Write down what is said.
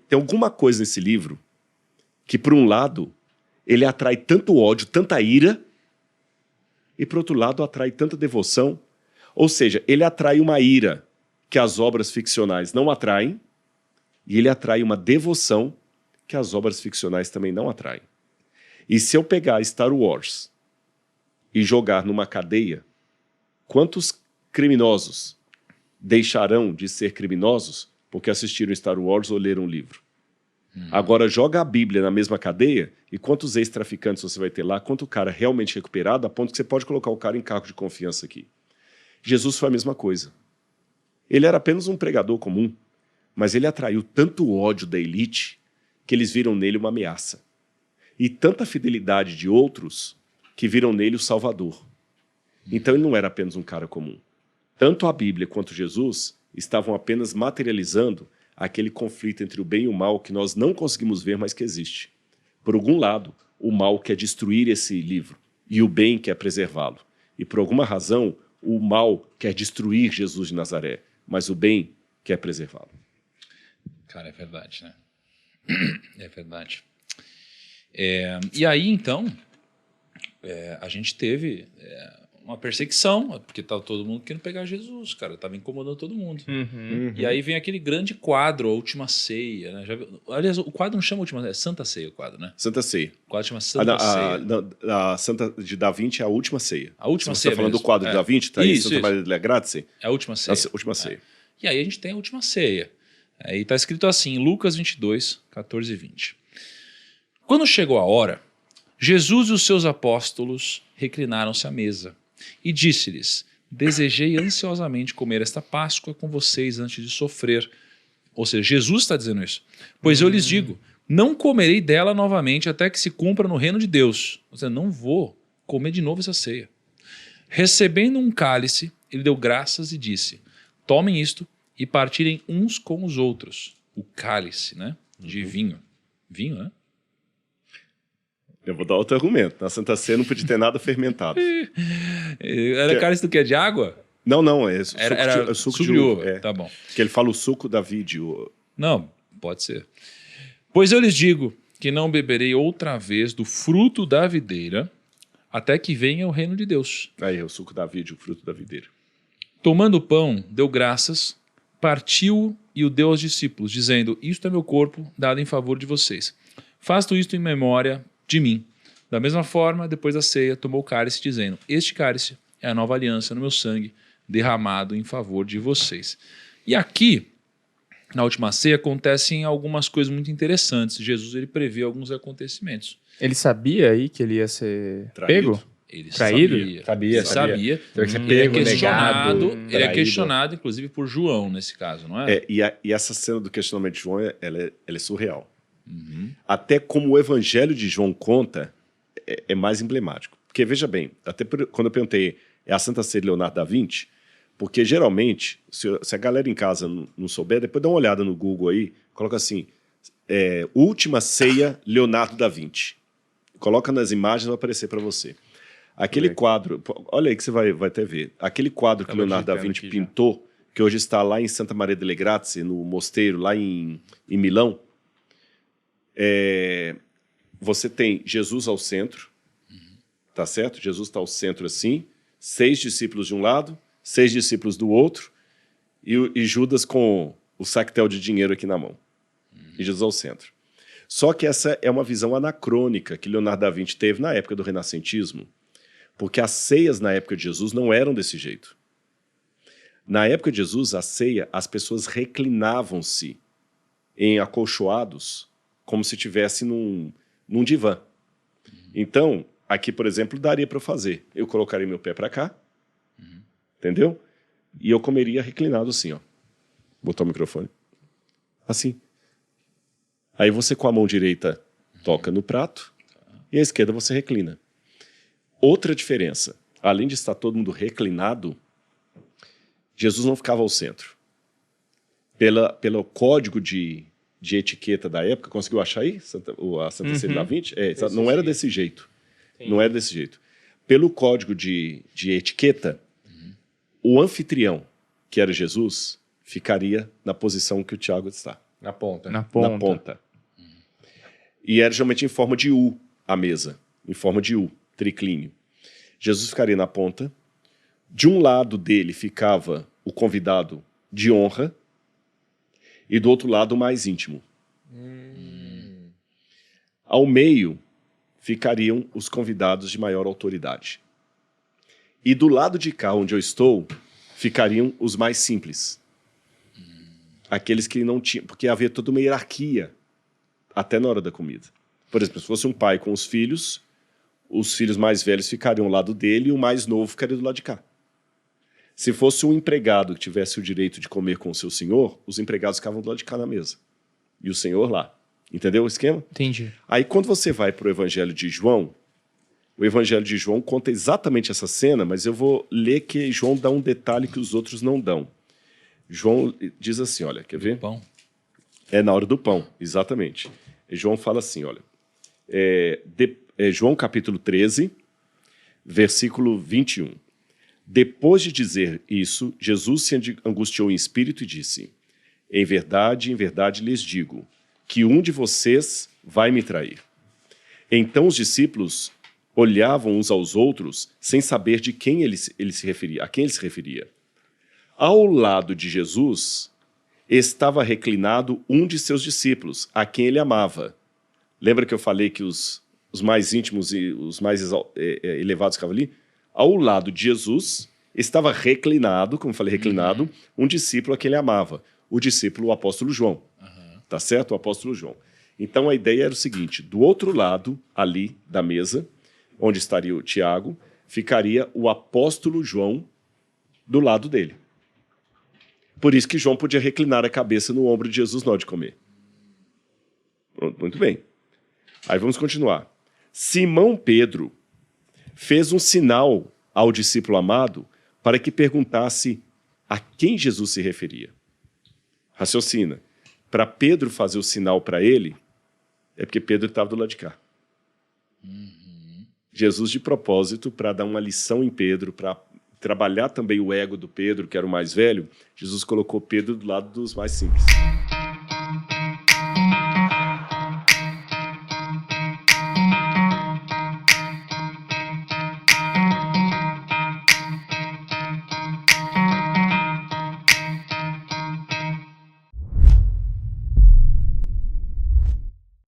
tem alguma coisa nesse livro que, por um lado, ele atrai tanto ódio, tanta ira, e, por outro lado, atrai tanta devoção. Ou seja, ele atrai uma ira que as obras ficcionais não atraem, e ele atrai uma devoção que as obras ficcionais também não atraem. E se eu pegar Star Wars e jogar numa cadeia, quantos criminosos deixarão de ser criminosos porque assistiram Star Wars ou leram um livro? Agora joga a Bíblia na mesma cadeia e quantos ex-traficantes você vai ter lá, quanto cara realmente recuperado, a ponto que você pode colocar o cara em cargo de confiança aqui. Jesus foi a mesma coisa. Ele era apenas um pregador comum, mas ele atraiu tanto ódio da elite que eles viram nele uma ameaça. E tanta fidelidade de outros que viram nele o Salvador. Então ele não era apenas um cara comum. Tanto a Bíblia quanto Jesus estavam apenas materializando aquele conflito entre o bem e o mal que nós não conseguimos ver, mas que existe. Por algum lado, o mal quer destruir esse livro e o bem quer preservá-lo. E por alguma razão, o mal quer destruir Jesus de Nazaré, mas o bem quer preservá-lo. Cara, é verdade, né? É verdade. E aí, então, a gente teve uma perseguição, porque estava todo mundo querendo pegar Jesus, cara, estava incomodando todo mundo. E aí vem aquele grande quadro, a Última Ceia, né? Aliás, o quadro não chama Última Ceia, é Santa Ceia o quadro, né? Santa Ceia. O quadro chama Santa Ceia. A Santa de Da Vinci é a Última Ceia. A Última Você Ceia está falando mesmo. do quadro de Da Vinci? Tá aí, Isso, Santa Maria delle Grazie? É a Última Ceia. A Última Ceia. E aí a gente tem a Última Ceia. E está escrito assim, Lucas 22, 14 e 20. Quando chegou a hora, Jesus e os seus apóstolos reclinaram-se à mesa e disse-lhes: desejei ansiosamente comer esta Páscoa com vocês antes de sofrer. Ou seja, Jesus está dizendo isso. Pois eu lhes digo, não comerei dela novamente até que se cumpra no reino de Deus. Ou seja, não vou comer de novo essa ceia. Recebendo um cálice, ele deu graças e disse: tomem isto e partirem uns com os outros. O cálice, né? De vinho. Vinho, né? Eu vou dar outro argumento. Na Santa Ceia não podia ter nada fermentado. Era cálice do quê? De água? Não, Era suco de uva. Tá bom. Que ele fala o suco da vide. Não, pode ser. Pois eu lhes digo que não beberei outra vez do fruto da videira até que venha o reino de Deus. Aí, o suco da vide, o fruto da videira. Tomando o pão, deu graças, partiu e o deu aos discípulos, dizendo: isto é meu corpo, dado em favor de vocês. Façam isto em memória de mim. Da mesma forma, depois da ceia, tomou o cálice, dizendo: este cálice é a nova aliança no meu sangue, derramado em favor de vocês. E aqui, na Última Ceia, acontecem algumas coisas muito interessantes. Jesus ele prevê alguns acontecimentos. Ele sabia aí que ele ia ser pego? Ele Traído? Sabia. Ele é questionado, inclusive, por João, nesse caso, não é? E essa cena do questionamento de João, ela é surreal. Até como o Evangelho de João conta, é mais emblemático. Porque, veja bem, até quando eu perguntei, é a Santa Ceia de Leonardo da Vinci? Porque, geralmente, se a galera em casa não souber, depois dá uma olhada no Google aí, coloca assim, Última Ceia Leonardo da Vinci. Coloca nas imagens, vai aparecer para você. Aquele quadro, olha aí que você vai até ver, aquele quadro que Leonardo da Vinci pintou, que hoje está lá em Santa Maria delle Grazie, no mosteiro, lá em Milão, você tem Jesus ao centro, tá certo? Jesus está ao centro assim, 6 discípulos de um lado, 6 discípulos do outro, e Judas com o sactel de dinheiro aqui na mão. E Jesus ao centro. Só que essa é uma visão anacrônica que Leonardo da Vinci teve na época do renascentismo, porque as ceias na época de Jesus não eram desse jeito. Na época de Jesus, a ceia, as pessoas reclinavam-se em acolchoados, como se estivesse num divã. Então, aqui, por exemplo, daria para eu fazer. Eu colocaria meu pé para cá, entendeu? E eu comeria reclinado assim, ó. Botar o microfone. Assim. Aí você com a mão direita toca no prato e a esquerda você reclina. Outra diferença, além de estar todo mundo reclinado, Jesus não ficava ao centro. Pelo código de etiqueta da época, conseguiu achar aí? A Santa Ceia da Vinci? Não era desse jeito. Sim. Não era desse jeito. Pelo código de etiqueta, o anfitrião, que era Jesus, ficaria na posição que o Tiago está. Na ponta. Na ponta. Na ponta. E era geralmente em forma de U a mesa, em forma de U, triclínio. Jesus ficaria na ponta. De um lado dele ficava o convidado de honra e do outro lado o mais íntimo. Ao meio ficariam os convidados de maior autoridade. E do lado de cá, onde eu estou, ficariam os mais simples. Aqueles que não tinham... Porque havia toda uma hierarquia até na hora da comida. Por exemplo, se fosse um pai com os filhos mais velhos ficariam ao lado dele e o mais novo ficaria do lado de cá. Se fosse um empregado que tivesse o direito de comer com o seu senhor, os empregados ficavam do lado de cá na mesa. E o senhor lá. Entendeu o esquema? Entendi. Aí, quando você vai para o Evangelho de João, o Evangelho de João conta exatamente essa cena, mas eu vou ler que João dá um detalhe que os outros não dão. João diz assim, olha, quer ver? Pão. É na hora do pão, exatamente. E João fala assim, olha, João capítulo 13, versículo 21. Depois de dizer isso, Jesus se angustiou em espírito e disse, em verdade lhes digo, que um de vocês vai me trair. Então os discípulos olhavam uns aos outros sem saber de quem ele se referia, a quem ele se referia. Ao lado de Jesus estava reclinado um de seus discípulos, a quem ele amava. Lembra que eu falei que os mais íntimos e os mais elevados ficavam ali? Ao lado de Jesus estava reclinado, como eu falei, reclinado, um discípulo a quem ele amava. O discípulo, o apóstolo João. Tá certo? O apóstolo João. Então a ideia era o seguinte, do outro lado, ali da mesa, onde estaria o Tiago, ficaria o apóstolo João do lado dele. Por isso que João podia reclinar a cabeça no ombro de Jesus na hora de comer. Pronto, muito bem. Aí vamos continuar. Simão Pedro fez um sinal ao discípulo amado para que perguntasse a quem Jesus se referia. Raciocina. Para Pedro fazer o sinal para ele, é porque Pedro estava do lado de cá. Jesus, de propósito, para dar uma lição em Pedro, para trabalhar também o ego do Pedro, que era o mais velho, Jesus colocou Pedro do lado dos mais simples.